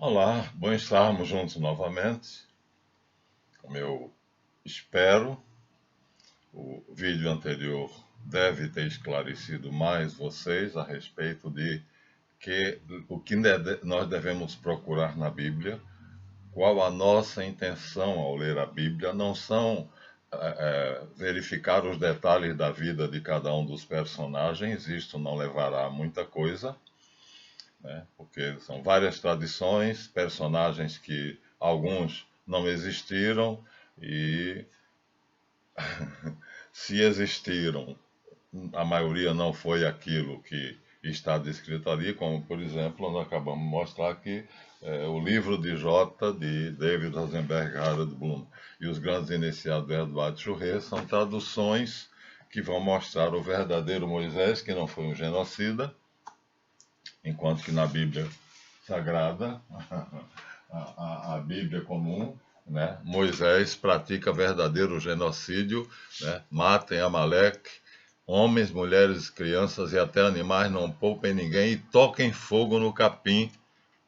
Olá, bom estarmos juntos novamente. Como eu espero, o vídeo anterior deve ter esclarecido mais vocês a respeito de o que nós devemos procurar na Bíblia, qual a nossa intenção ao ler a Bíblia. Não são verificar os detalhes da vida de cada um dos personagens, isto não levará a muita coisa, né? Porque são várias tradições, personagens que alguns não existiram e se existiram, a maioria não foi aquilo que está descrito ali, como por exemplo, nós acabamos de mostrar aqui o livro de J, de David Rosenberg e Harold Bloom, e os grandes iniciados de Edward Churret são traduções que vão mostrar o verdadeiro Moisés, que não foi um genocida, enquanto que na Bíblia Sagrada, a Bíblia comum, né, Moisés pratica verdadeiro genocídio, né, matem Amaleque, homens, mulheres, crianças e até animais, não poupem ninguém e toquem fogo no capim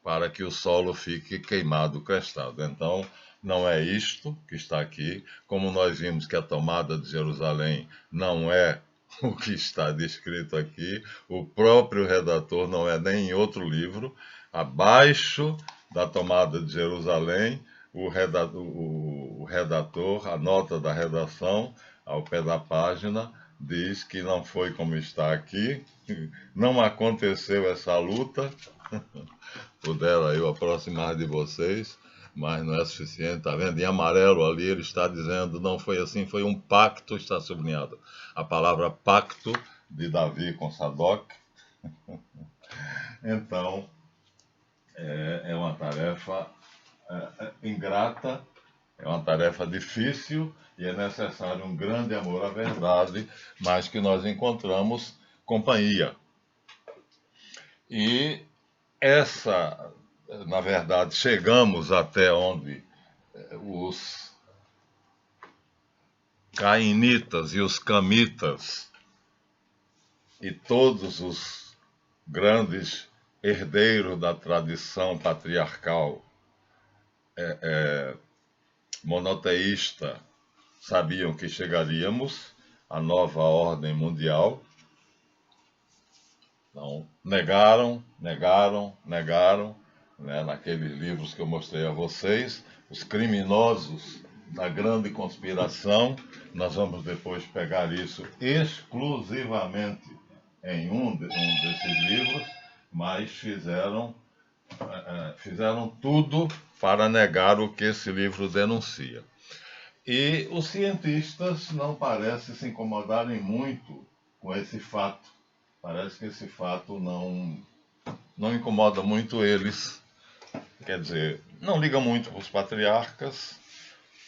para que o solo fique queimado, crestado. Então, não é isto que está aqui, como nós vimos que a tomada de Jerusalém não é o que está descrito aqui, o próprio redator não é nem em outro livro. Abaixo da tomada de Jerusalém, o redator, a nota da redação, ao pé da página, diz que não foi como está aqui, não aconteceu essa luta. Pudera eu aproximar de vocês, mas não é suficiente, tá vendo? Em amarelo ali ele está dizendo, não foi assim, foi um pacto, está sublinhado. A palavra pacto de Davi com Sadoc. Então, é uma tarefa ingrata, é uma tarefa difícil e é necessário um grande amor à verdade, mas que nós encontramos companhia. E na verdade, chegamos até onde os cainitas e os camitas e todos os grandes herdeiros da tradição patriarcal monoteísta sabiam que chegaríamos à nova ordem mundial. Então, negaram, né, naqueles livros que eu mostrei a vocês, os criminosos da grande conspiração. Nós vamos depois pegar isso exclusivamente em um desses livros, mas fizeram tudo para negar o que esse livro denuncia. E os cientistas não parecem se incomodarem muito com esse fato. Parece que esse fato não incomoda muito eles. Quer dizer, não ligam muito para os patriarcas,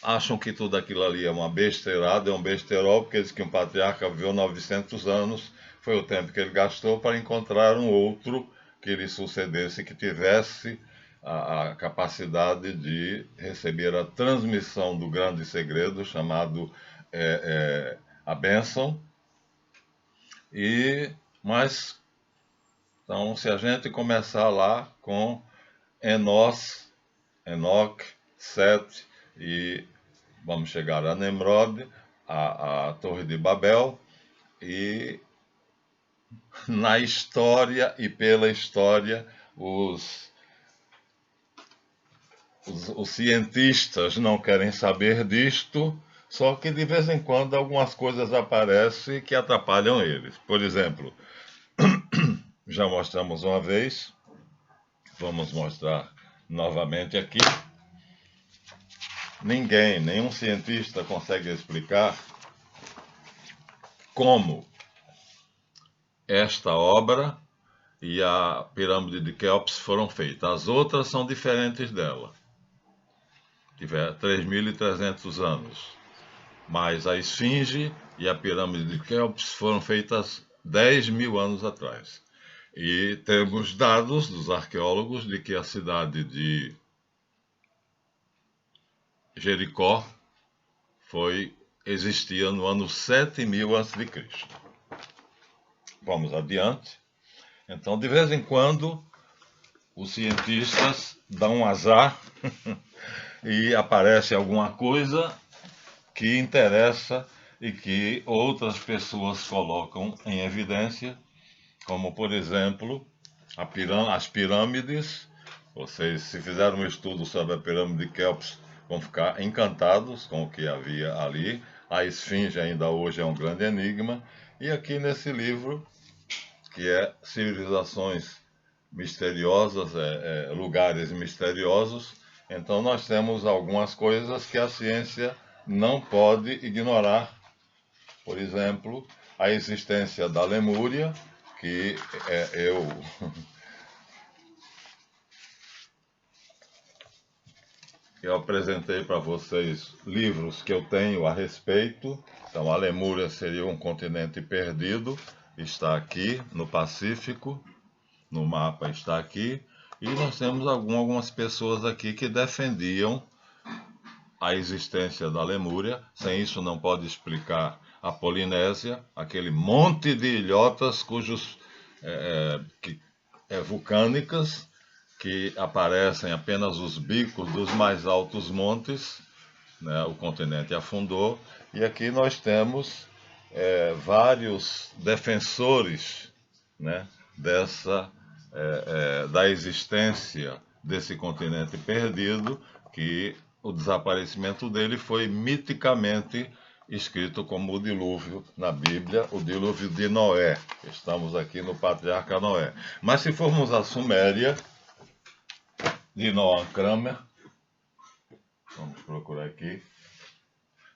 acham que tudo aquilo ali é uma besteirada, é um besterol, porque diz que um patriarca viveu 900 anos, foi o tempo que ele gastou para encontrar um outro que lhe sucedesse, que tivesse a capacidade de receber a transmissão do grande segredo, chamado a bênção. Mas, então, se a gente começar lá com Enoque, Sete e vamos chegar a Nemrod, a Torre de Babel, e na história e pela história os cientistas não querem saber disto, só que de vez em quando algumas coisas aparecem que atrapalham eles. Por exemplo, já mostramos uma vez, vamos mostrar novamente aqui. Nenhum cientista consegue explicar como esta obra e a pirâmide de Quéops foram feitas. As outras são diferentes dela. Tiver 3.300 anos. Mas a Esfinge e a pirâmide de Quéops foram feitas 10.000 anos atrás. E temos dados dos arqueólogos de que a cidade de Jericó existia no ano 7.000 a.C. Vamos adiante. Então, de vez em quando, os cientistas dão um azar e aparece alguma coisa que interessa e que outras pessoas colocam em evidência, como, por exemplo, as pirâmides. Vocês, se fizeram um estudo sobre a pirâmide de Kéops, vão ficar encantados com o que havia ali. A esfinge ainda hoje é um grande enigma. E aqui nesse livro, que é Civilizações Misteriosas, Lugares Misteriosos, então nós temos algumas coisas que a ciência não pode ignorar. Por exemplo, a existência da Lemúria, que eu apresentei para vocês livros que eu tenho a respeito. Então, a Lemúria seria um continente perdido, está aqui no Pacífico, no mapa está aqui. E nós temos algumas pessoas aqui que defendiam a existência da Lemúria. Sem isso não pode explicar a Polinésia, aquele monte de ilhotas vulcânicas, que aparecem apenas os bicos dos mais altos montes, né? O continente afundou. E aqui nós temos vários defensores, né, da existência desse continente perdido, que o desaparecimento dele foi miticamente escrito como o dilúvio na Bíblia, o dilúvio de Noé. Estamos aqui no patriarca Noé. Mas se formos à Suméria, de Noam Kramer, vamos procurar aqui,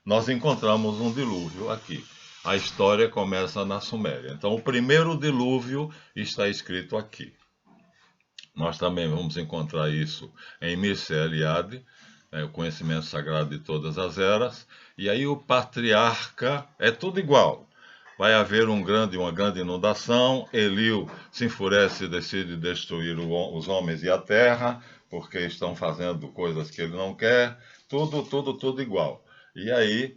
nós encontramos um dilúvio aqui. A história começa na Suméria. Então, o primeiro dilúvio está escrito aqui. Nós também vamos encontrar isso em Mircea Eliade, o conhecimento sagrado de todas as eras. E aí o patriarca é tudo igual. Vai haver uma grande inundação, Eliu se enfurece e decide destruir os homens e a terra, porque estão fazendo coisas que ele não quer, tudo igual. E aí,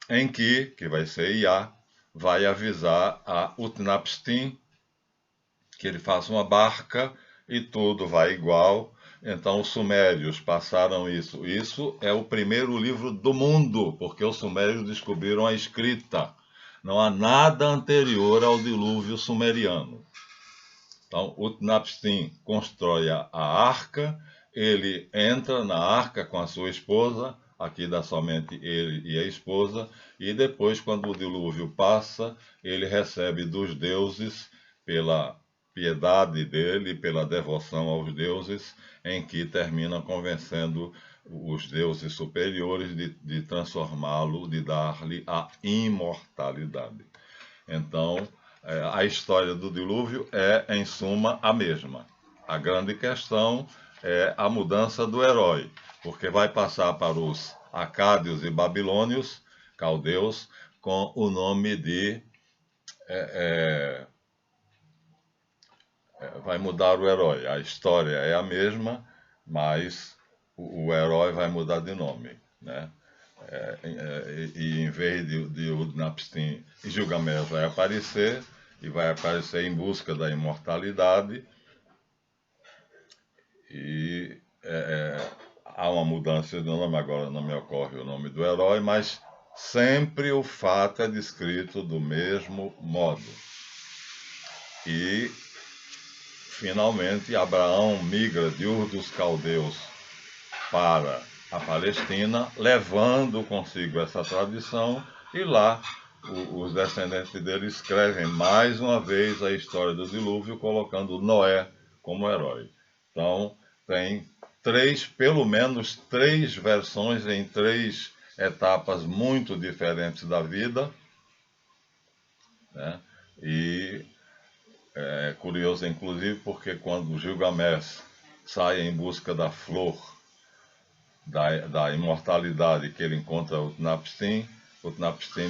Enki, que vai ser Iá, vai avisar a Utnapishtim que ele faça uma barca e tudo vai igual. Então os sumérios passaram isso. Isso é o primeiro livro do mundo, porque os sumérios descobriram a escrita. Não há nada anterior ao dilúvio sumeriano. Então, Utnapishtim constrói a arca, ele entra na arca com a sua esposa, aqui dá somente ele e a esposa, e depois, quando o dilúvio passa, ele recebe dos deuses, pela piedade dele, pela devoção aos deuses, em que termina convencendo os deuses superiores de transformá-lo, de dar-lhe a imortalidade. Então, a história do dilúvio é, em suma, a mesma. A grande questão é a mudança do herói, porque vai passar para os acádios e babilônios, caldeus, com o nome de... vai mudar o herói. A história é a mesma, mas o herói vai mudar de nome, né? E em vez de Utnapishtim, Gilgamesh vai aparecer, e vai aparecer em busca da imortalidade, e há uma mudança de nome, agora não me ocorre o nome do herói, mas sempre o fato é descrito do mesmo modo. E, finalmente, Abraão migra de Ur dos Caldeus para a Palestina, levando consigo essa tradição, e lá os descendentes dele escrevem mais uma vez a história do dilúvio, colocando Noé como herói. Então, tem pelo menos três versões em três etapas muito diferentes da vida, né? E é curioso, inclusive, porque quando Gilgamesh sai em busca da flor da imortalidade, que ele encontra o Utnapishtim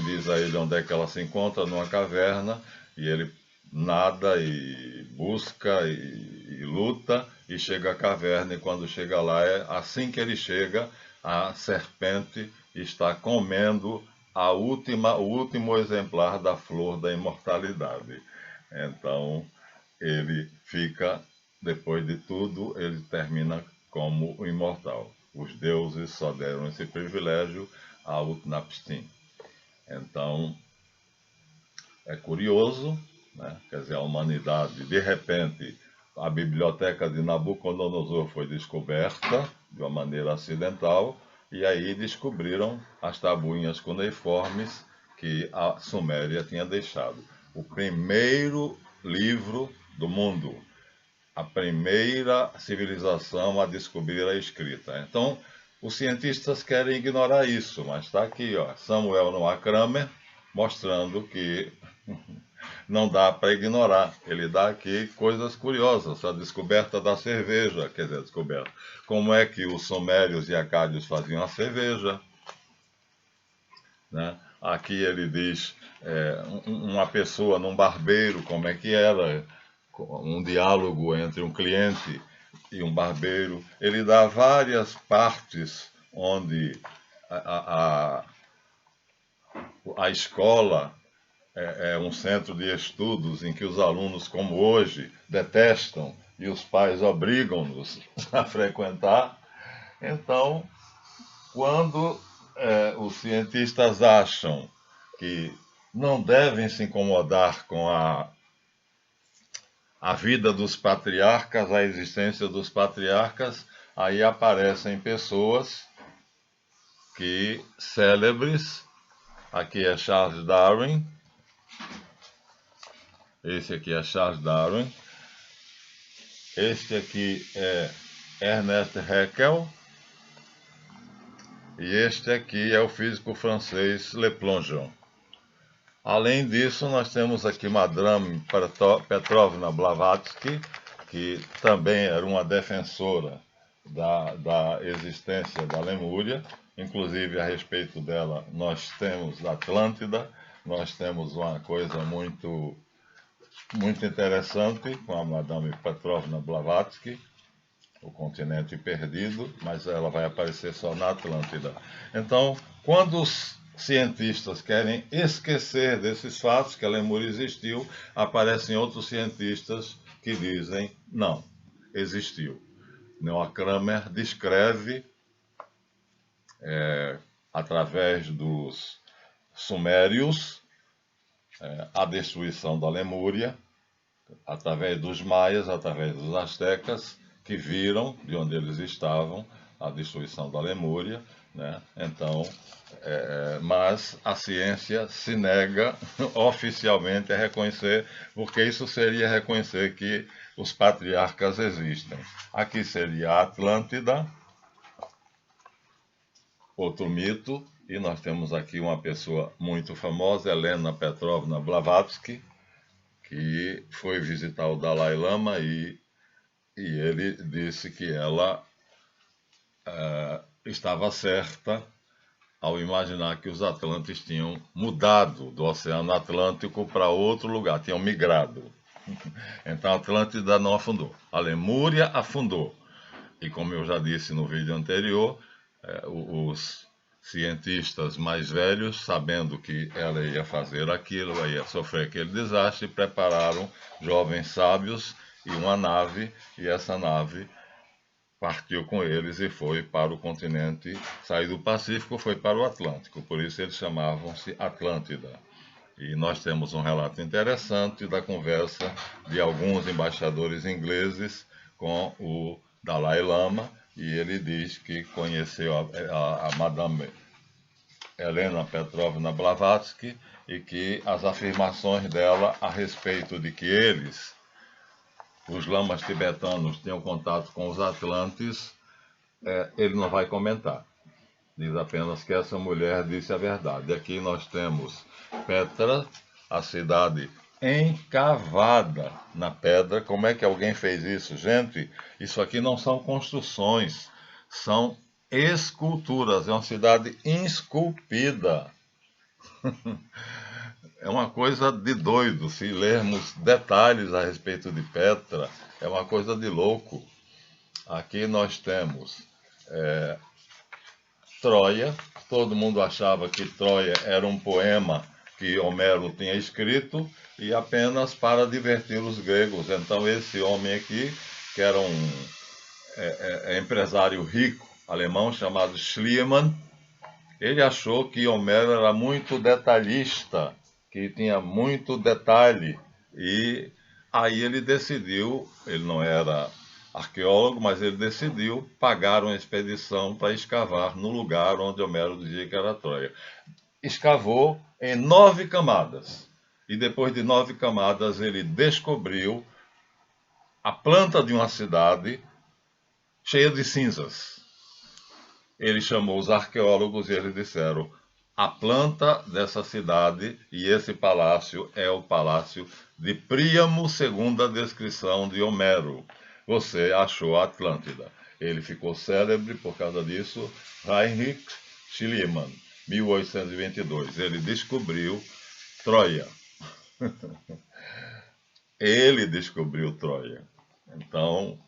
diz a ele onde é que ela se encontra, numa caverna, e ele nada e busca e luta e chega à caverna, e quando chega lá, assim que ele chega, a serpente está comendo o último exemplar da flor da imortalidade. Então ele fica depois de tudo, ele termina como o imortal. Os deuses só deram esse privilégio a Utnapishtim. Então, é curioso, né? Quer dizer, a humanidade, de repente, a biblioteca de Nabucodonosor foi descoberta de uma maneira acidental, e aí descobriram as tabuinhas cuneiformes que a Suméria tinha deixado. O primeiro livro do mundo, a primeira civilização a descobrir a escrita. Então, os cientistas querem ignorar isso, mas está aqui, ó, Samuel Noah Kramer, mostrando que não dá para ignorar. Ele dá aqui coisas curiosas. A descoberta da cerveja, quer dizer, descoberta. Como é que os sumérios e acádios faziam a cerveja, né? Aqui ele diz uma pessoa num barbeiro, como é que era, um diálogo entre um cliente e um barbeiro. Ele dá várias partes onde a escola é um centro de estudos em que os alunos, como hoje, detestam e os pais obrigam-nos a frequentar. Então, quando os cientistas acham que não devem se incomodar com a vida dos patriarcas, a existência dos patriarcas, aí aparecem pessoas que célebres. Aqui é Charles Darwin. Esse aqui é Charles Darwin. Este aqui é Ernest Haeckel. E este aqui é o físico francês Le Plongeon. Além disso, nós temos aqui Madame Petrovna Blavatsky, que também era uma defensora da existência da Lemúria. Inclusive, a respeito dela, nós temos Atlântida, nós temos uma coisa muito interessante com a Madame Petrovna Blavatsky, o continente perdido, mas ela vai aparecer só na Atlântida. Então, quando os cientistas querem esquecer desses fatos, que a Lemúria existiu, aparecem outros cientistas que dizem, não, existiu. Noah Kramer descreve, através dos sumérios, a destruição da Lemúria, através dos maias, através dos astecas, que viram de onde eles estavam a destruição da Lemúria, né? Então, mas a ciência se nega oficialmente a reconhecer, porque isso seria reconhecer que os patriarcas existem. Aqui seria a Atlântida, outro mito, e nós temos aqui uma pessoa muito famosa, Helena Petrovna Blavatsky, que foi visitar o Dalai Lama e ele disse que ela estava certa ao imaginar que os atlantes tinham mudado do Oceano Atlântico para outro lugar, tinham migrado. Então a Atlântida não afundou, a Lemúria afundou. E como eu já disse no vídeo anterior, os cientistas mais velhos, sabendo que ela ia fazer aquilo, ela ia sofrer aquele desastre, prepararam jovens sábios e uma nave, e essa nave partiu com eles e foi para o continente, saiu do Pacífico, foi para o Atlântico, por isso eles chamavam-se Atlântida. E nós temos um relato interessante da conversa de alguns embaixadores ingleses com o Dalai Lama, e ele diz que conheceu a Madame Helena Petrovna Blavatsky e que as afirmações dela a respeito de que eles, os lamas tibetanos, tinham contato com os atlantes, ele não vai comentar. Diz apenas que essa mulher disse a verdade. Aqui nós temos Petra, a cidade encavada na pedra. Como é que alguém fez isso? Gente, isso aqui não são construções, são esculturas. É uma cidade esculpida. É uma coisa de doido. Se lermos detalhes a respeito de Petra, é uma coisa de louco. Aqui nós temos Troia. Todo mundo achava que Troia era um poema que Homero tinha escrito e apenas para divertir os gregos. Então esse homem aqui que era um empresário rico alemão chamado Schliemann, ele achou que Homero era muito detalhista, que tinha muito detalhe, e aí ele decidiu, ele não era arqueólogo, mas ele decidiu pagar uma expedição para escavar no lugar onde Homero dizia que era Troia. Escavou em 9 camadas, e depois de 9 camadas ele descobriu a planta de uma cidade cheia de cinzas. Ele chamou os arqueólogos e eles disseram: a planta dessa cidade e esse palácio é o palácio de Príamo, segundo a descrição de Homero. Você achou a Atlântida. Ele ficou célebre por causa disso. Heinrich Schliemann, 1822. Ele descobriu Troia. Ele descobriu Troia. Então,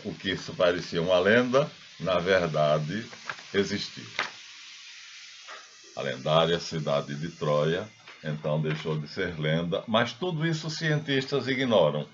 o que isso parecia uma lenda, na verdade, existiu. A lendária cidade de Troia, então, deixou de ser lenda, mas tudo isso os cientistas ignoram.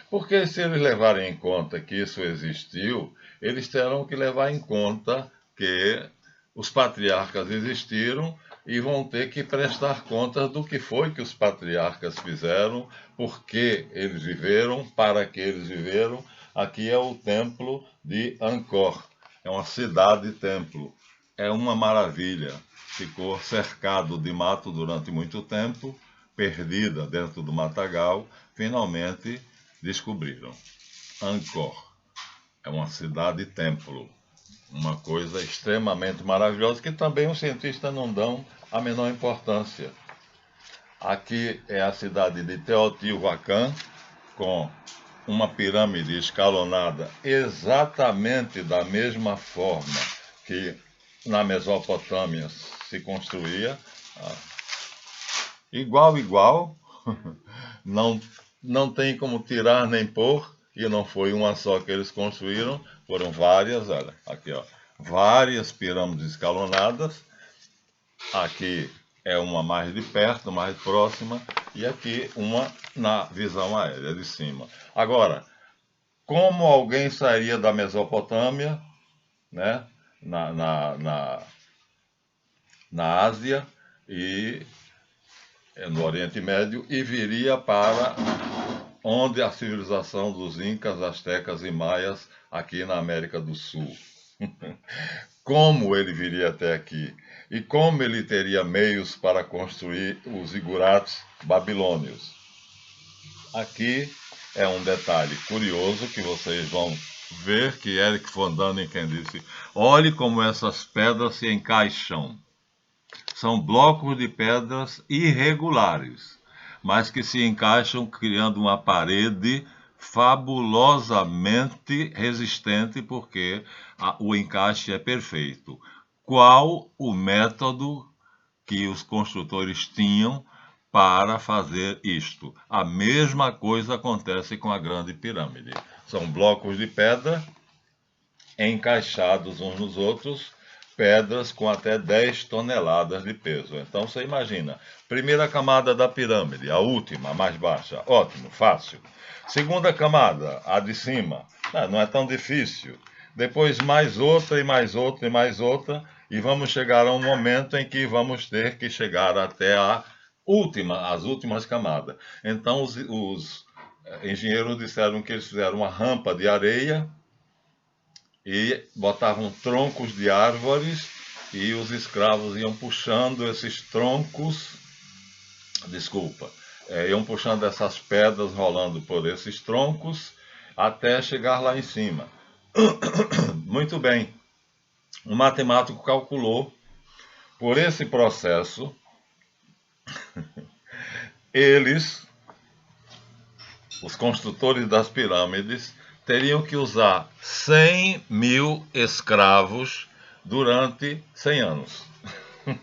Porque se eles levarem em conta que isso existiu, eles terão que levar em conta que os patriarcas existiram e vão ter que prestar contas do que foi que os patriarcas fizeram, por que eles viveram, para que eles viveram. Aqui é o templo de Angkor, é uma cidade-templo, é uma maravilha. Ficou cercado de mato durante muito tempo, perdida dentro do matagal, finalmente descobriram. Angkor é uma cidade-templo, uma coisa extremamente maravilhosa que também os cientistas não dão a menor importância. Aqui é a cidade de Teotihuacan, com uma pirâmide escalonada exatamente da mesma forma que na Mesopotâmia se construía. Igual, não tem como tirar nem pôr, e não foi uma só que eles construíram, foram várias, olha, aqui ó, várias pirâmides escalonadas. Aqui é uma mais de perto, mais próxima, e aqui uma na visão aérea de cima. Agora, como alguém sairia da Mesopotâmia, né, na Ásia e no Oriente Médio, e viria para onde a civilização dos Incas, Astecas e Maias, aqui na América do Sul. Como ele viria até aqui? E como ele teria meios para construir os igurates babilônios? Aqui é um detalhe curioso que vocês vão ver, que Erich von Däniken disse: olhe como essas pedras se encaixam. São blocos de pedras irregulares, mas que se encaixam criando uma parede fabulosamente resistente, porque o encaixe é perfeito. Qual o método que os construtores tinham para fazer isto? A mesma coisa acontece com a Grande Pirâmide. São blocos de pedra encaixados uns nos outros, pedras com até 10 toneladas de peso. Então você imagina, primeira camada da pirâmide, a última, a mais baixa, ótimo, fácil. Segunda camada, a de cima, não é tão difícil. Depois mais outra e mais outra e mais outra, e vamos chegar a um momento em que vamos ter que chegar até as últimas camadas. Então os engenheiros disseram que eles fizeram uma rampa de areia e botavam troncos de árvores e os escravos iam puxando esses troncos, iam puxando essas pedras rolando por esses troncos até chegar lá em cima. Muito bem, o matemático calculou, por esse processo, os construtores das pirâmides, teriam que usar 100 mil escravos durante 100 anos.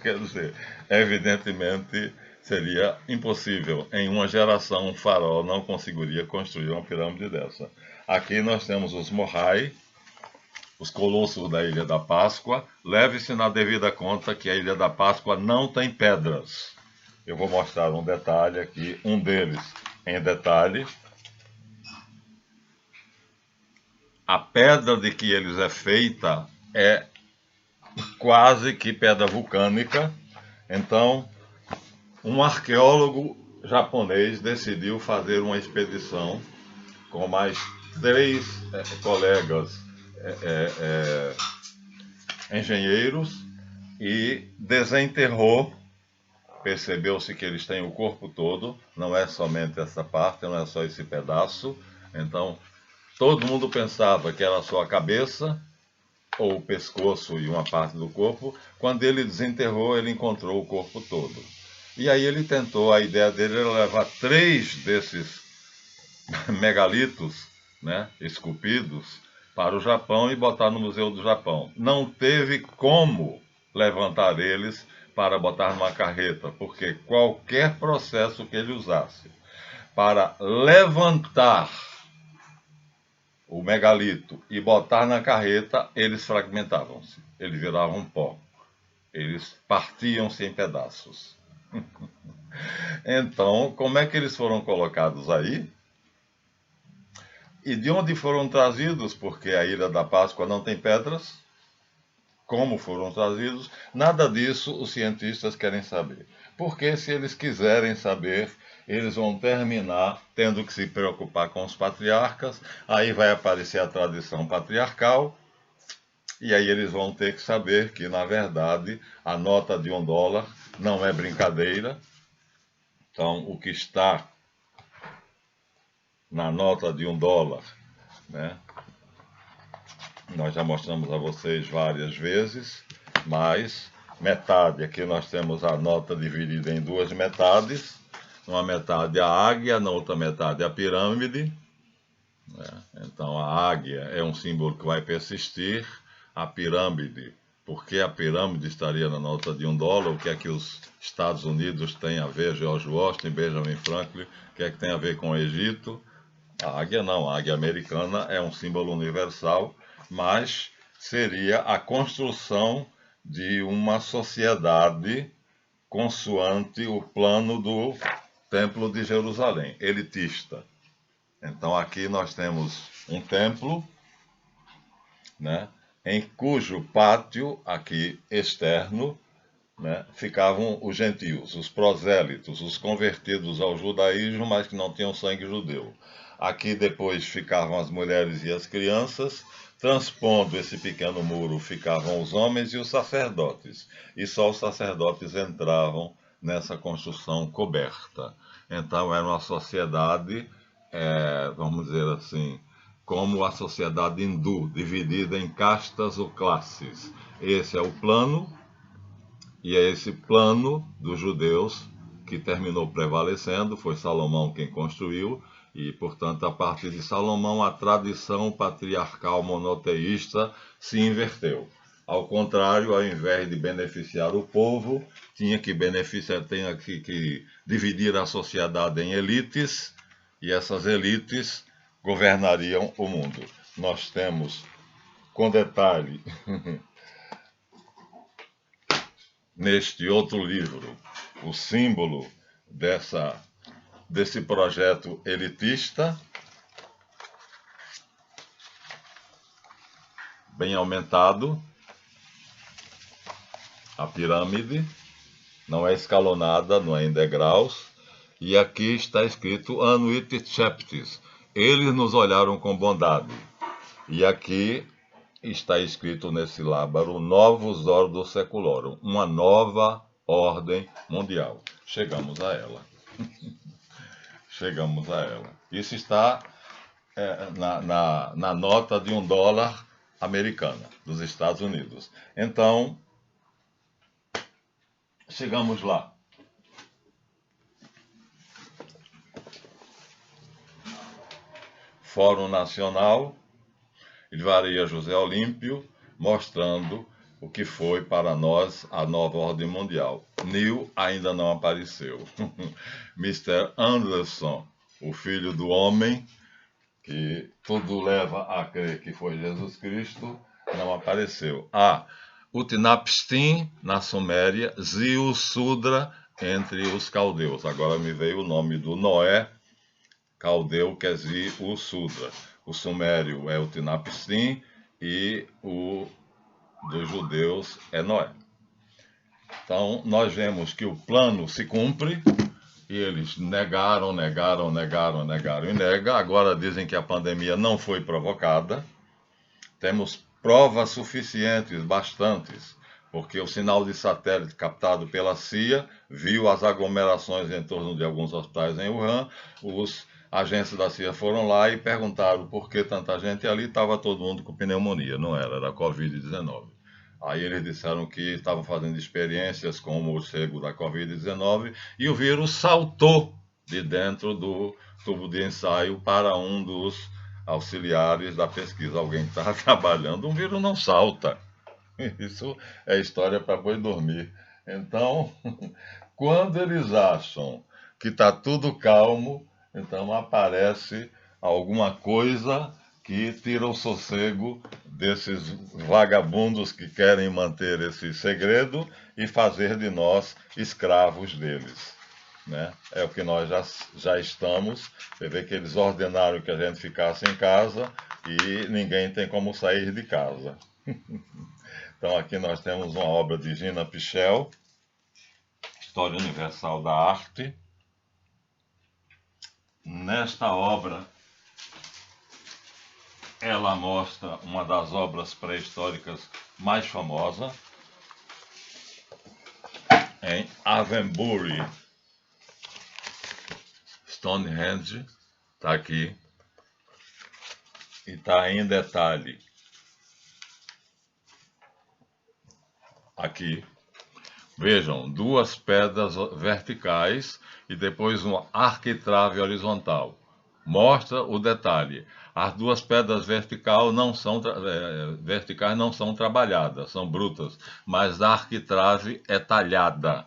Quer dizer, evidentemente seria impossível. Em uma geração, um faraó não conseguiria construir uma pirâmide dessa. Aqui nós temos os Moai, os colossos da Ilha da Páscoa. Leve-se na devida conta que a Ilha da Páscoa não tem pedras. Eu vou mostrar um detalhe aqui, um deles em detalhe. a pedra de que eles é feita é quase que pedra vulcânica. Então, um arqueólogo japonês decidiu fazer uma expedição com mais 3 colegas engenheiros e desenterrou. Percebeu-se que eles têm o corpo todo, não é somente essa parte, não é só esse pedaço. Então, todo mundo pensava que era só a cabeça, ou o pescoço e uma parte do corpo. Quando ele desenterrou, ele encontrou o corpo todo. E aí ele tentou, a ideia dele era levar 3 desses megalitos, né, esculpidos, para o Japão e botar no Museu do Japão. Não teve como levantar eles para botar numa carreta, porque qualquer processo que ele usasse para levantar o megalito e botar na carreta, eles fragmentavam-se, eles viravam pó, eles partiam-se em pedaços. Então, como é que eles foram colocados aí? E de onde foram trazidos? Porque a Ilha da Páscoa não tem pedras. Como foram trazidos? Nada disso os cientistas querem saber. Porque se eles quiserem saber, eles vão terminar tendo que se preocupar com os patriarcas, aí vai aparecer a tradição patriarcal, e aí eles vão ter que saber que, na verdade, a nota de $1 não é brincadeira. Então, o que está na nota de $1, né? Nós já mostramos a vocês várias vezes, mas metade, aqui nós temos a nota dividida em 2 metades, uma metade a águia, na outra metade a pirâmide, né? Então a águia é um símbolo que vai persistir, a pirâmide, porque a pirâmide estaria na nota de $1, o que é que os Estados Unidos têm a ver, George Washington, Benjamin Franklin, o que é que tem a ver com o Egito? A águia não, a águia americana é um símbolo universal, mas seria a construção de uma sociedade consoante o plano do Templo de Jerusalém, elitista. Então aqui nós temos um templo, né, em cujo pátio, aqui externo, né, ficavam os gentios, os prosélitos, os convertidos ao judaísmo, mas que não tinham sangue judeu. Aqui depois ficavam as mulheres e as crianças, transpondo esse pequeno muro ficavam os homens e os sacerdotes, e só os sacerdotes entravam nessa construção coberta. Então era uma sociedade, vamos dizer assim, como a sociedade hindu, dividida em castas ou classes. Esse é o plano, e é esse plano dos judeus que terminou prevalecendo, foi Salomão quem construiu, e, portanto, a partir de Salomão, a tradição patriarcal monoteísta se inverteu. Ao contrário, ao invés de beneficiar o povo, tinha que dividir a sociedade em elites, e essas elites governariam o mundo. Nós temos, com detalhe, neste outro livro, o símbolo desse projeto elitista, bem aumentado, a pirâmide, não é escalonada, não é em degraus, e aqui está escrito Anuit Cheptis, eles nos olharam com bondade, e aqui está escrito nesse lábaro Novus Ordo Seculorum, uma nova ordem mundial. Chegamos a ela. Chegamos a ela. Isso está na nota de $1 americana, dos Estados Unidos. Então, chegamos lá. Fórum Nacional, Livraria José Olímpio, mostrando o que foi para nós a nova ordem mundial. Neil ainda não apareceu. Mr. Anderson, o filho do homem, que tudo leva a crer que foi Jesus Cristo, não apareceu. Utnapishtim, na Suméria, Ziusudra, entre os caldeus. Agora me veio o nome do Noé, caldeu, que é Ziusudra. O sumério é Utnapishtim e o dos judeus é Noé. Então, nós vemos que o plano se cumpre e eles negaram e negam. Agora dizem que a pandemia não foi provocada. Temos provas suficientes, bastantes, porque o sinal de satélite captado pela CIA viu as aglomerações em torno de alguns hospitais em Wuhan. Os agentes da CIA foram lá e perguntaram por que tanta gente ali. Estava todo mundo com pneumonia, não era Covid-19. Aí eles disseram que estavam fazendo experiências com o morcego da Covid-19 e o vírus saltou de dentro do tubo de ensaio para um dos auxiliares da pesquisa. Alguém que estava trabalhando, um vírus não salta. Isso é história para boi dormir. Então, quando eles acham que está tudo calmo, então aparece alguma coisa que tira o sossego desses vagabundos que querem manter esse segredo e fazer de nós escravos deles. Né? É o que nós já estamos. Você vê que eles ordenaram que a gente ficasse em casa e ninguém tem como sair de casa. Então aqui nós temos uma obra de Gina Pichel, História Universal da Arte. Nesta obra, ela mostra uma das obras pré-históricas mais famosas, em Avonbury. Stonehenge está aqui e está em detalhe aqui. Vejam, duas pedras verticais e depois uma arquitrave horizontal. Mostra o detalhe. As duas pedras verticais não são trabalhadas, são brutas, mas a arquitrave é talhada.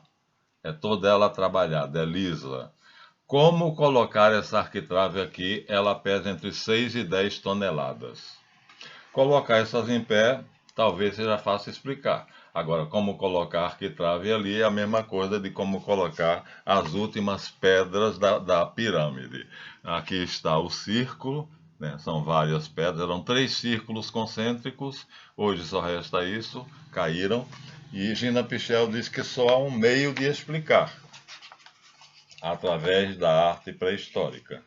É toda ela trabalhada, é lisa. Como colocar essa arquitrave aqui? Ela pesa entre 6 e 10 toneladas. Colocar essas em pé, talvez seja fácil explicar. Agora, como colocar a arquitrave ali é a mesma coisa de como colocar as últimas pedras da pirâmide. Aqui está o círculo, né? São várias pedras, eram 3 círculos concêntricos, hoje só resta isso, caíram. E Gina Pichel diz que só há um meio de explicar, através da arte pré-histórica,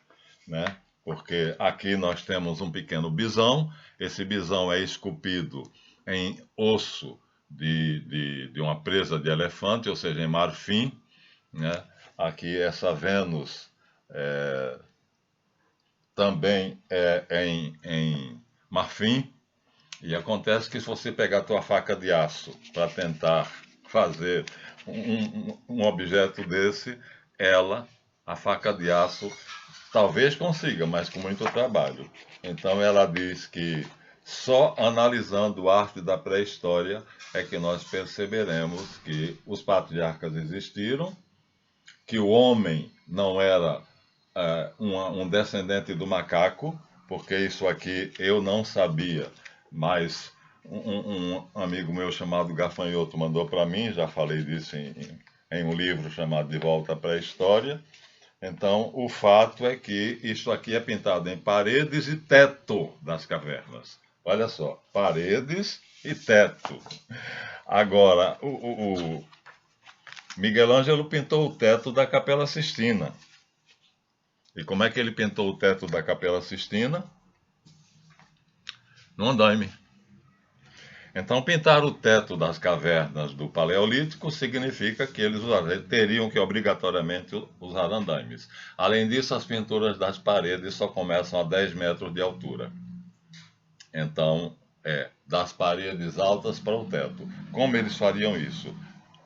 né? Porque aqui nós temos um pequeno bisão, esse bisão é esculpido em osso de uma presa de elefante, ou seja, em marfim, né? Aqui essa Vênus também é em marfim, e acontece que se você pegar a tua faca de aço para tentar fazer um objeto desse, a faca de aço, talvez consiga, mas com muito trabalho. Então ela diz que só analisando a arte da pré-história é que nós perceberemos que os patriarcas existiram, que o homem não era um descendente do macaco, porque isso aqui eu não sabia, mas um amigo meu chamado Gafanhoto mandou para mim, já falei disso em um livro chamado De Volta à Pré-História. Então, o fato é que isso aqui é pintado em paredes e teto das cavernas. Olha só, paredes e teto. Agora, o Miguel Ângelo pintou o teto da Capela Sistina. E como é que ele pintou o teto da Capela Sistina? No andaime. Então, pintar o teto das cavernas do Paleolítico significa que eles teriam que obrigatoriamente usar andaimes. Além disso, as pinturas das paredes só começam a 10 metros de altura. Então, das paredes altas para o teto. Como eles fariam isso?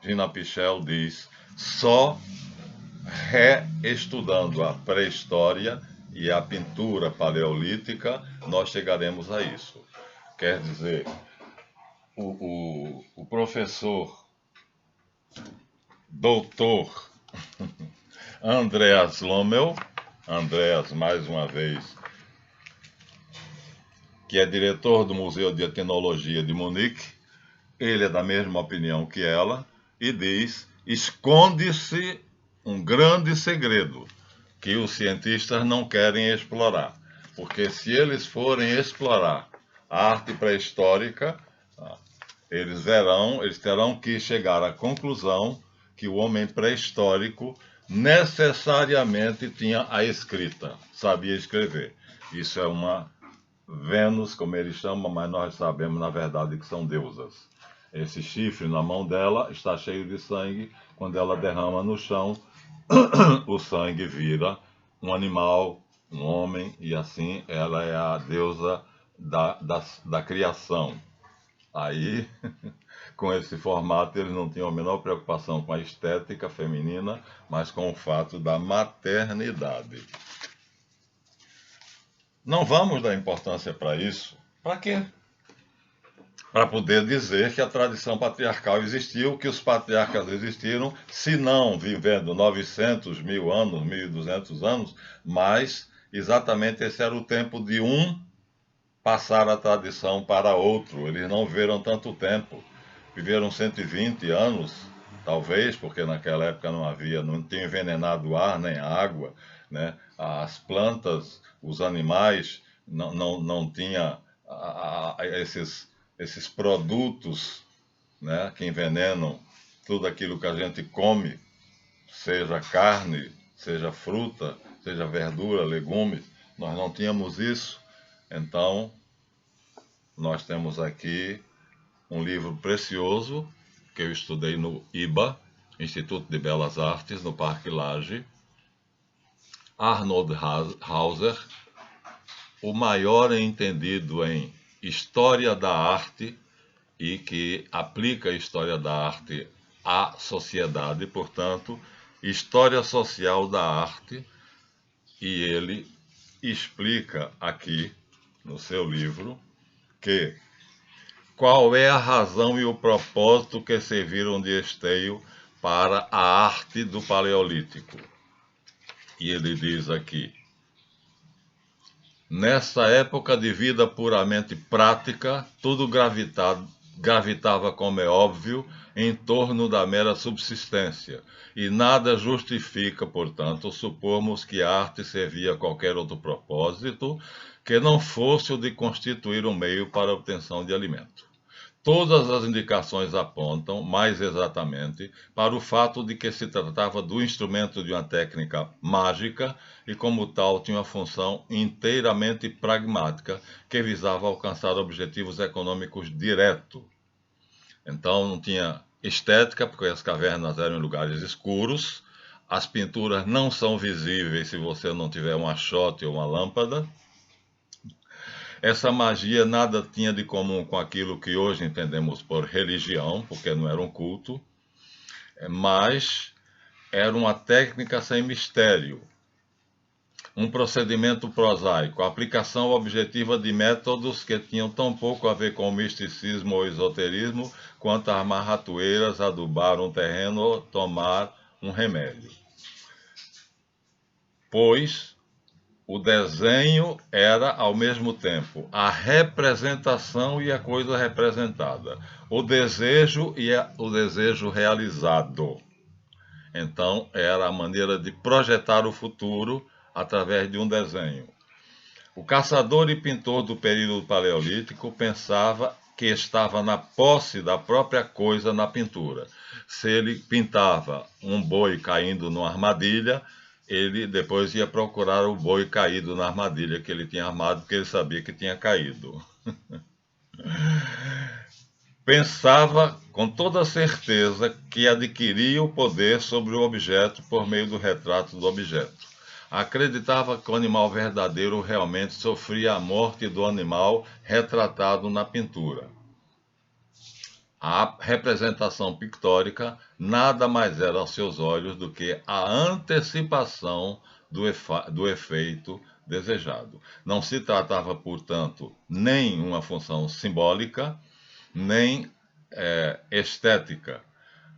Gina Pichel diz, só reestudando a pré-história e a pintura paleolítica, nós chegaremos a isso. Quer dizer, o professor doutor Andreas Lommel, Andreas mais uma vez, que é diretor do Museu de Etnologia de Munique, ele é da mesma opinião que ela e diz, esconde-se um grande segredo que os cientistas não querem explorar. Porque se eles forem explorar a arte pré-histórica, eles terão que chegar à conclusão que o homem pré-histórico necessariamente tinha a escrita, sabia escrever. Isso é uma Vênus, como ele chama, mas nós sabemos, na verdade, que são deusas. Esse chifre na mão dela está cheio de sangue. Quando ela derrama no chão, o sangue vira um animal, um homem, e assim ela é a deusa da criação. Aí, com esse formato, eles não tinham a menor preocupação com a estética feminina, mas com o fato da maternidade. Não vamos dar importância para isso. Para quê? Para poder dizer que a tradição patriarcal existiu, que os patriarcas existiram, se não vivendo 900, 1000 anos, 1200 anos, mas exatamente esse era o tempo de um passar a tradição para outro. Eles não viveram tanto tempo, viveram 120 anos, talvez, porque naquela época não tinha envenenado o ar nem a água, né? As plantas, os animais não tinha esses produtos, né, que envenenam tudo aquilo que a gente come, seja carne, seja fruta, seja verdura, legumes. Nós não tínhamos isso. Então, nós temos aqui um livro precioso que eu estudei no IBA, Instituto de Belas Artes, no Parque Lage. Arnold Hauser, o maior entendido em História da Arte e que aplica a História da Arte à sociedade, portanto, História Social da Arte, e ele explica aqui, no seu livro, que qual é a razão e o propósito que serviram de esteio para a arte do Paleolítico. E ele diz aqui: nessa época de vida puramente prática, tudo gravitava, como é óbvio, em torno da mera subsistência, e nada justifica, portanto, supormos que a arte servia a qualquer outro propósito que não fosse o de constituir um meio para a obtenção de alimento. Todas as indicações apontam, mais exatamente, para o fato de que se tratava do instrumento de uma técnica mágica e, como tal, tinha uma função inteiramente pragmática que visava alcançar objetivos econômicos diretos. Então, não tinha estética, porque as cavernas eram em lugares escuros, as pinturas não são visíveis se você não tiver um achote ou uma lâmpada. Essa magia nada tinha de comum com aquilo que hoje entendemos por religião, porque não era um culto, mas era uma técnica sem mistério, um procedimento prosaico, a aplicação objetiva de métodos que tinham tão pouco a ver com o misticismo ou esoterismo, quanto armar ratoeiras, adubar um terreno ou tomar um remédio. Pois o desenho era, ao mesmo tempo, a representação e a coisa representada, o desejo e o desejo realizado. Então, era a maneira de projetar o futuro através de um desenho. O caçador e pintor do período paleolítico pensava que estava na posse da própria coisa na pintura. Se ele pintava um boi caindo numa armadilha, ele depois ia procurar o boi caído na armadilha que ele tinha armado, porque ele sabia que tinha caído. Pensava com toda certeza que adquiria o poder sobre o objeto por meio do retrato do objeto. Acreditava que o animal verdadeiro realmente sofria a morte do animal retratado na pintura. A representação pictórica nada mais era aos seus olhos do que a antecipação do efeito desejado. Não se tratava, portanto, nem uma função simbólica, nem estética.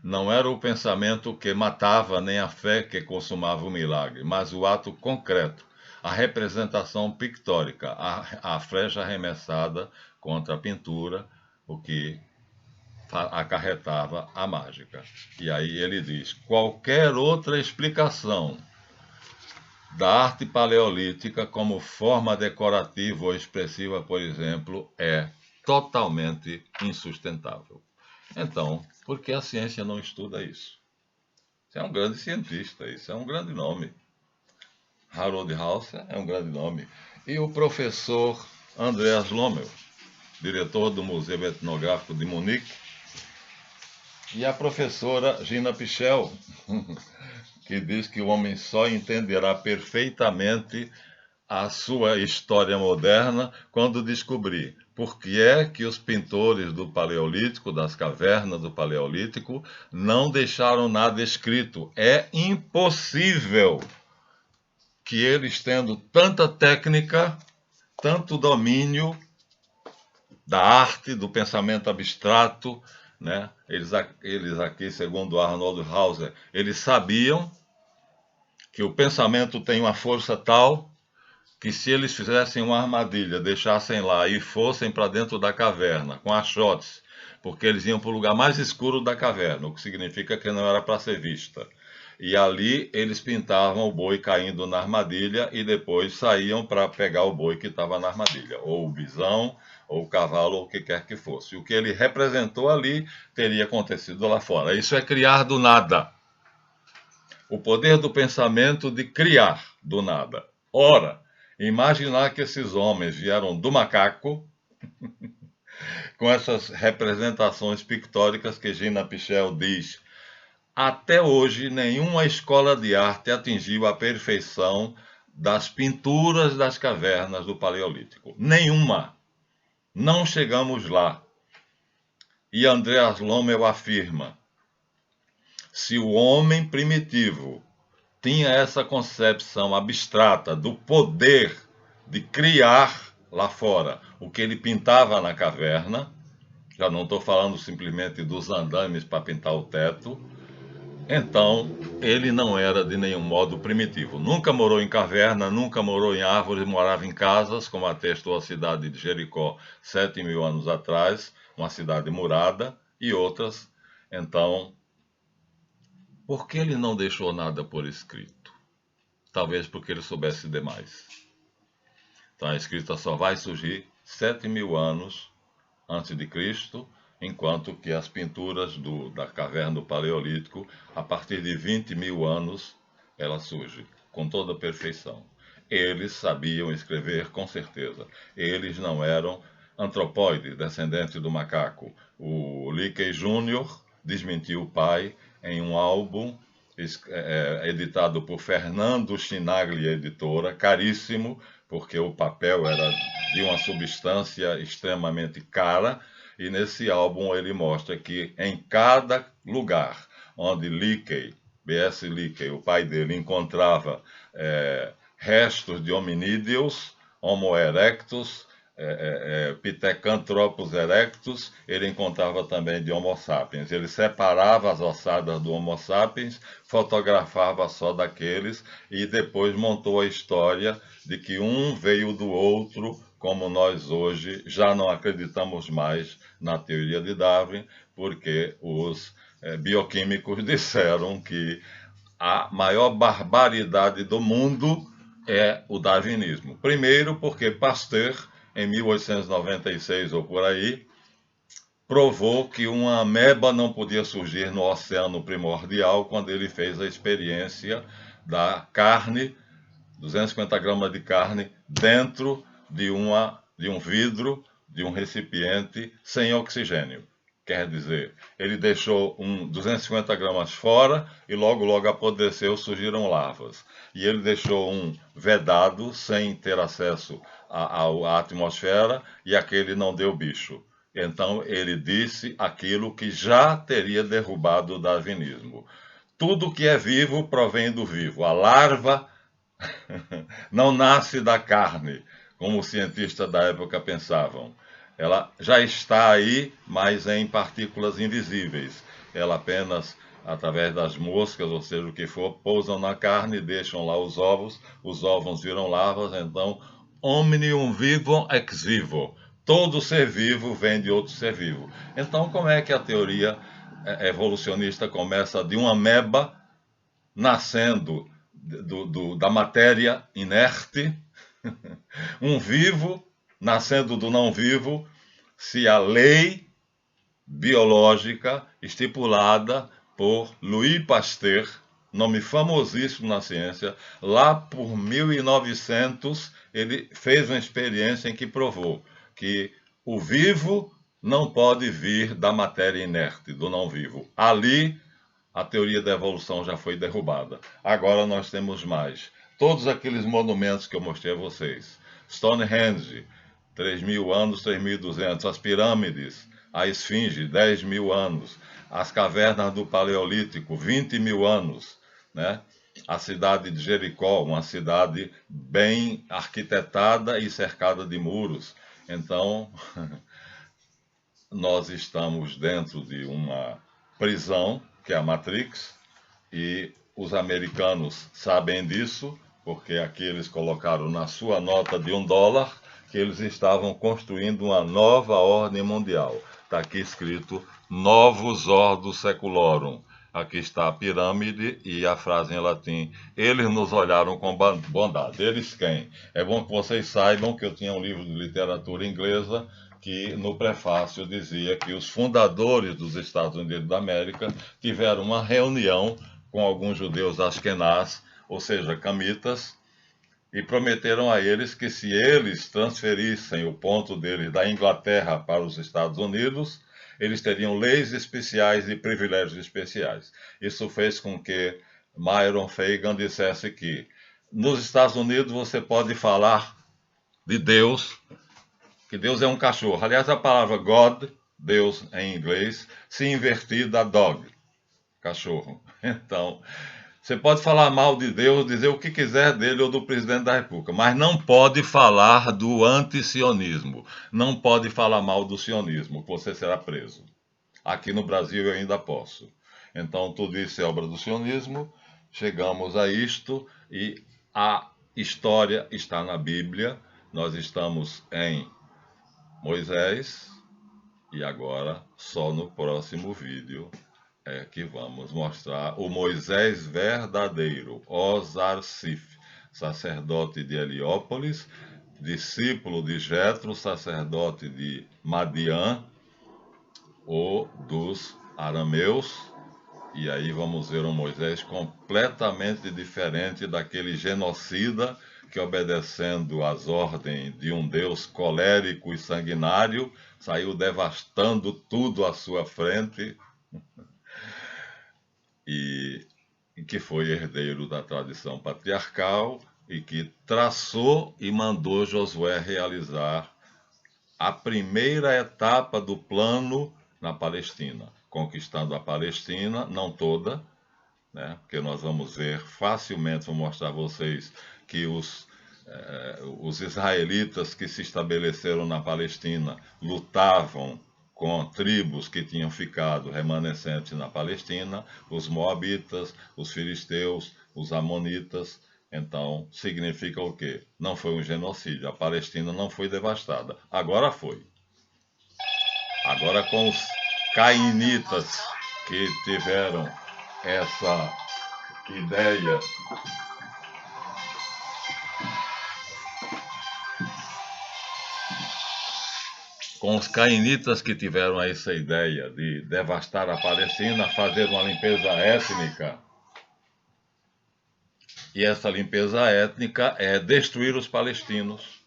Não era o pensamento que matava, nem a fé que consumava o milagre, mas o ato concreto, a representação pictórica, a flecha arremessada contra a pintura, o que acarretava a mágica. E aí ele diz: qualquer outra explicação da arte paleolítica como forma decorativa ou expressiva, por exemplo, é totalmente insustentável. Então, por que a ciência não estuda isso? Você é um grande cientista, isso é um grande nome. Harold Hauser é um grande nome. E o professor Andreas Lommel, diretor do Museu Etnográfico de Munique, e a professora Gina Pichel, que diz que o homem só entenderá perfeitamente a sua história moderna quando descobrir por que é que os pintores do Paleolítico, das cavernas do Paleolítico, não deixaram nada escrito. É impossível que eles, tendo tanta técnica, tanto domínio da arte, do pensamento abstrato, né? Eles aqui, segundo Arnold Hauser, eles sabiam que o pensamento tem uma força tal que se eles fizessem uma armadilha, deixassem lá e fossem para dentro da caverna com achotes, porque eles iam para o lugar mais escuro da caverna, o que significa que não era para ser vista. E ali eles pintavam o boi caindo na armadilha e depois saíam para pegar o boi que estava na armadilha, ou o bisão, ou o cavalo, ou o que quer que fosse. O que ele representou ali teria acontecido lá fora. Isso é criar do nada. O poder do pensamento de criar do nada. Ora, imaginar que esses homens vieram do macaco, com essas representações pictóricas que Gina Pichel diz. Até hoje, nenhuma escola de arte atingiu a perfeição das pinturas das cavernas do Paleolítico. Nenhuma. Não chegamos lá. E Andreas Lommel afirma: se o homem primitivo tinha essa concepção abstrata do poder de criar lá fora o que ele pintava na caverna, já não estou falando simplesmente dos andames para pintar o teto, então ele não era de nenhum modo primitivo. Nunca morou em caverna, nunca morou em árvores, morava em casas, como atestou a cidade de Jericó 7.000 anos atrás, uma cidade murada, e outras. Então, por que ele não deixou nada por escrito? Talvez porque ele soubesse demais. Então a escrita só vai surgir 7.000 anos antes de Cristo, enquanto que as pinturas da caverna do Paleolítico, a partir de 20.000 anos, ela surge com toda perfeição. Eles sabiam escrever com certeza. Eles não eram antropóides, descendentes do macaco. O Leakey Jr. desmentiu o pai em um álbum editado por Fernando Chinaglia Editora, caríssimo, porque o papel era de uma substância extremamente cara, e nesse álbum ele mostra que em cada lugar onde Leakey, B.S. Leakey, o pai dele, encontrava restos de hominídeos, Homo erectus, Pithecanthropus erectus, ele encontrava também de Homo sapiens. Ele separava as ossadas do Homo sapiens, fotografava só daqueles e depois montou a história de que um veio do outro, como nós hoje já não acreditamos mais na teoria de Darwin, porque os bioquímicos disseram que a maior barbaridade do mundo é o darwinismo. Primeiro, porque Pasteur, em 1896 ou por aí, provou que uma ameba não podia surgir no oceano primordial quando ele fez a experiência da carne, 250 gramas de carne, dentro de um vidro, de um recipiente sem oxigênio. Quer dizer, ele deixou 250 gramas fora e logo apodreceu, surgiram larvas. E ele deixou um vedado, sem ter acesso à atmosfera, e aquele não deu bicho. Então ele disse aquilo que já teria derrubado o darwinismo. Tudo que é vivo provém do vivo. A larva não nasce da carne, como os cientistas da época pensavam. Ela já está aí, mas em partículas invisíveis. Ela apenas, através das moscas, ou seja, o que for, pousam na carne, deixam lá os ovos viram larvas, então, omnium vivum ex vivo. Todo ser vivo vem de outro ser vivo. Então, como é que a teoria evolucionista começa de uma ameba nascendo da matéria inerte, um vivo nascendo do não vivo, se a lei biológica estipulada por Louis Pasteur, nome famosíssimo na ciência, lá por 1900, ele fez uma experiência em que provou que o vivo não pode vir da matéria inerte, do não vivo. Ali, a teoria da evolução já foi derrubada. Agora nós temos mais. Todos aqueles monumentos que eu mostrei a vocês. Stonehenge, 3.000 anos, 3.200. As pirâmides, a Esfinge, 10.000 anos. As cavernas do Paleolítico, 20.000 anos. Né? A cidade de Jericó, uma cidade bem arquitetada e cercada de muros. Então, nós estamos dentro de uma prisão, que é a Matrix, e os americanos sabem disso, porque aqui eles colocaram na sua nota de $1 que eles estavam construindo uma nova ordem mundial. Está aqui escrito Novus Ordo Seculorum. Aqui está a pirâmide e a frase em latim. Eles nos olharam com bondade. Eles quem? É bom que vocês saibam que eu tinha um livro de literatura inglesa que no prefácio dizia que os fundadores dos Estados Unidos da América tiveram uma reunião com alguns judeus askenaz, ou seja, camitas, e prometeram a eles que se eles transferissem o ponto deles da Inglaterra para os Estados Unidos, eles teriam leis especiais e privilégios especiais. Isso fez com que Myron Fagan dissesse que nos Estados Unidos você pode falar de Deus, que Deus é um cachorro. Aliás, a palavra God, Deus em inglês, se invertir dá dog, cachorro. Então, você pode falar mal de Deus, dizer o que quiser dele ou do presidente da República, mas não pode falar do antisionismo. Não pode falar mal do sionismo, você será preso. Aqui no Brasil eu ainda posso. Então, tudo isso é obra do sionismo. Chegamos a isto e a história está na Bíblia. Nós estamos em Moisés e agora só no próximo vídeo é que vamos mostrar o Moisés verdadeiro, Osarsif, sacerdote de Heliópolis, discípulo de Jetro, sacerdote de Madiã, ou dos arameus. E aí vamos ver um Moisés completamente diferente daquele genocida que, obedecendo às ordens de um Deus colérico e sanguinário, saiu devastando tudo à sua frente, e que foi herdeiro da tradição patriarcal e que traçou e mandou Josué realizar a primeira etapa do plano na Palestina, conquistando a Palestina, não toda, né? Porque nós vamos ver facilmente, vou mostrar a vocês que os israelitas que se estabeleceram na Palestina lutavam com tribos que tinham ficado remanescentes na Palestina, os moabitas, os filisteus, os amonitas. Então, significa o quê? Não foi um genocídio, a Palestina não foi devastada. Agora foi. Agora com os cainitas que tiveram essa ideia de devastar a Palestina, fazer uma limpeza étnica. E essa limpeza étnica é destruir os palestinos.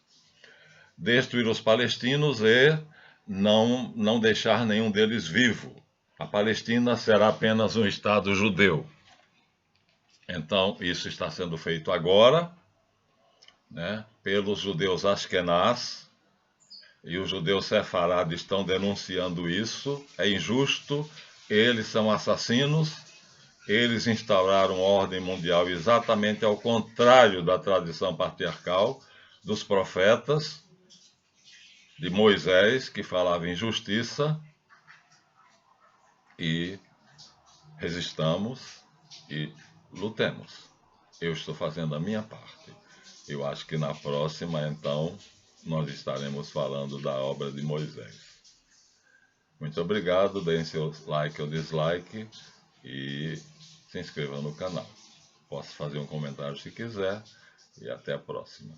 Destruir os palestinos e não deixar nenhum deles vivo. A Palestina será apenas um Estado judeu. Então, isso está sendo feito agora, né, pelos judeus askenaz, e os judeus sefarades estão denunciando isso. É injusto, eles são assassinos, eles instauraram ordem mundial exatamente ao contrário da tradição patriarcal dos profetas, de Moisés, que falava em justiça, e resistamos e lutemos. Eu estou fazendo a minha parte. Eu acho que na próxima, então, nós estaremos falando da obra de Moisés. Muito obrigado, deem seu like ou dislike e se inscrevam no canal. Posso fazer um comentário se quiser, e até a próxima.